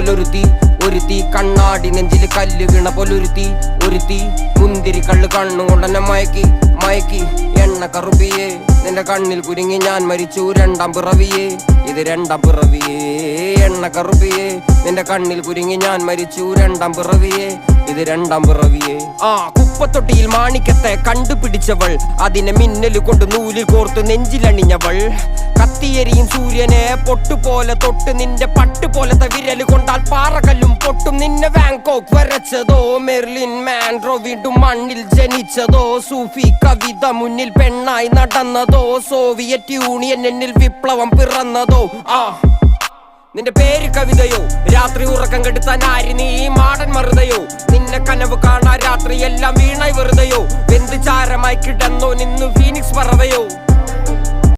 പോലൊരുത്തി ഒരുത്തി കണ്ണാടി നെഞ്ചില് കല്ല് വീണ പോലൊരുത്തി ഒരുത്തി മുന്തിരി കള്ള് കണ്ണുകൊണ്ടെന്നെ മയക്കി എണ്ണ കറുപ്പിയേ നിന്റെ കണ്ണിൽ കുരുങ്ങി ഞാൻ മരിച്ചു രണ്ടാം പിറവിയേ ഇത് രണ്ടാം പിറവിയേ എണ്ണ കറുപ്പിയേ നിന്റെ കണ്ണിൽ കുരുങ്ങി ഞാൻ മരിച്ചു രണ്ടാം പിറവിയേ ഇത് രണ്ടാം പിറവിയേ കുപ്പത്തൊട്ടിയിൽ മാണിക്കത്തെ കണ്ടുപിടിച്ചവൾ അതിനെ മിന്നല് കൊണ്ട് നൂലിൽ കോർത്ത് നെഞ്ചിലണിഞ്ഞവൾ കത്തിയെരിയും സൂര്യനെ പൊട്ടുപോലെ തൊട്ട് നിന്റെ പട്ടുപോലത്തെ വിരല് കൊണ്ടാൽ പാറകല്ലും പൊട്ടും നിന്നെ ബാങ്കോക്ക് വരച്ചതോ മെർലിൻ മാൻഡ്രോ വീണ്ടും മണ്ണിൽ ജനിച്ചതോ സൂഫി കവിത മുന്നിൽ പെണ്ണായി നടന്നതോ സോവിയറ്റ് യൂണിയൻ എന്നിൽ വിപ്ലവം പിറന്നതോ നിന്റെ പേര് കവിതയോ രാത്രി ഉറക്കം കെടുത്താൻ ആരി നീ മാടൻ മറുതയോ നിന്നെ കനവ് കാണാ രാത്രി എല്ലാം വീണായി വെറുതെയോ വെന്ത് ചാരമായി കിടന്നോ നിന്നു ഫീനിക്സ് പറവയോ